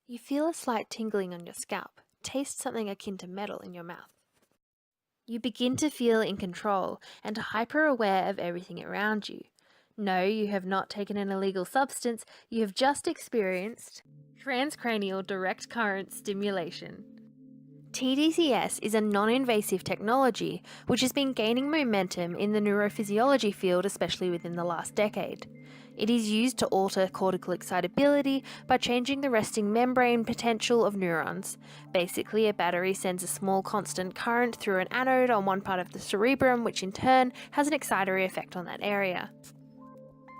You feel a slight tingling on your scalp, taste something akin to metal in your mouth. You begin to feel in control and hyper aware of everything around you. No, you have not taken an illegal substance, you have just experienced transcranial direct current stimulation. tDCS is a non-invasive technology which has been gaining momentum in the neurophysiology field, especially within the last decade. It is used to alter cortical excitability by changing the resting membrane potential of neurons. Basically, a battery sends a small constant current through an anode on one part of the cerebrum, which in turn has an excitatory effect on that area.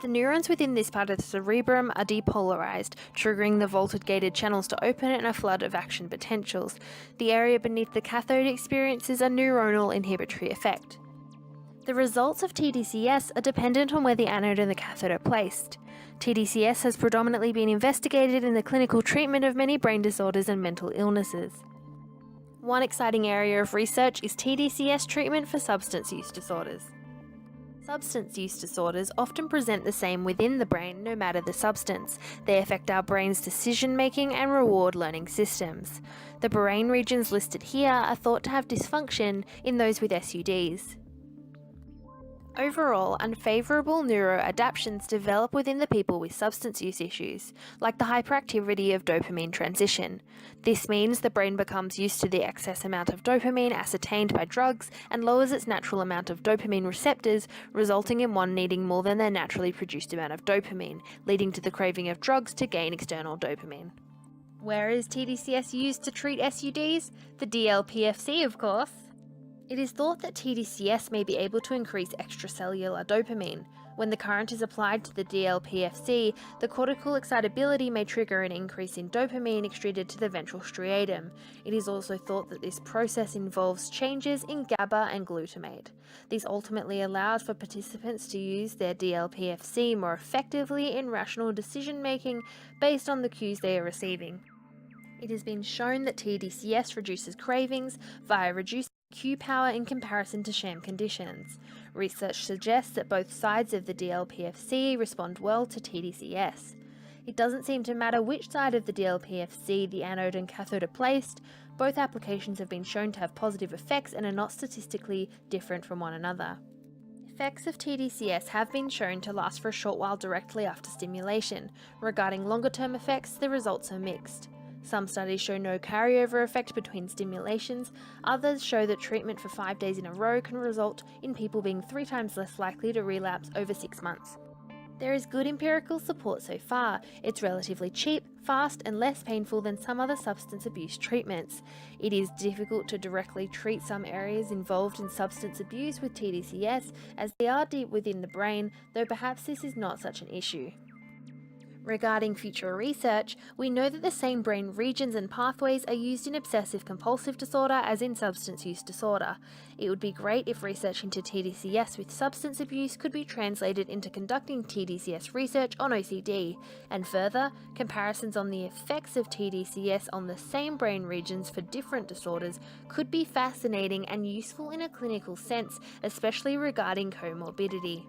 The neurons within this part of the cerebrum are depolarized, triggering the voltage-gated channels to open and a flood of action potentials. The area beneath the cathode experiences a neuronal inhibitory effect. The results of tDCS are dependent on where the anode and the cathode are placed. tDCS has predominantly been investigated in the clinical treatment of many brain disorders and mental illnesses. One exciting area of research is tDCS treatment for substance use disorders. Substance use disorders often present the same within the brain no matter the substance. They affect our brain's decision-making and reward learning systems. The brain regions listed here are thought to have dysfunction in those with SUDs. Overall, unfavourable neuroadaptations develop within the people with substance use issues, like the hyperactivity of dopamine transition. This means the brain becomes used to the excess amount of dopamine ascertained by drugs and lowers its natural amount of dopamine receptors, resulting in one needing more than their naturally produced amount of dopamine, leading to the craving of drugs to gain external dopamine. Where is tDCS used to treat SUDs? The DLPFC, of course. It is thought that tDCS may be able to increase extracellular dopamine. When the current is applied to the DLPFC, the cortical excitability may trigger an increase in dopamine excreted to the ventral striatum. It is also thought that this process involves changes in GABA and glutamate. This ultimately allows for participants to use their DLPFC more effectively in rational decision making based on the cues they are receiving. It has been shown that tDCS reduces cravings via reducing cue power in comparison to sham conditions. Research suggests that both sides of the DLPFC respond well to tDCS. It doesn't seem to matter which side of the DLPFC the anode and cathode are placed. Both applications have been shown to have positive effects and are not statistically different from one another. Effects of tDCS have been shown to last for a short while directly after stimulation. Regarding longer-term effects, the results are mixed. Some studies show no carryover effect between stimulations, others show that treatment for 5 days in a row can result in people being 3 times less likely to relapse over 6 months. There is good empirical support so far. It's relatively cheap, fast, and less painful than some other substance abuse treatments. It is difficult to directly treat some areas involved in substance abuse with tDCS, as they are deep within the brain, though perhaps this is not such an issue. Regarding future research, we know that the same brain regions and pathways are used in obsessive-compulsive disorder as in substance use disorder. It would be great if research into tDCS with substance abuse could be translated into conducting tDCS research on OCD, and further, comparisons on the effects of tDCS on the same brain regions for different disorders could be fascinating and useful in a clinical sense, especially regarding comorbidity.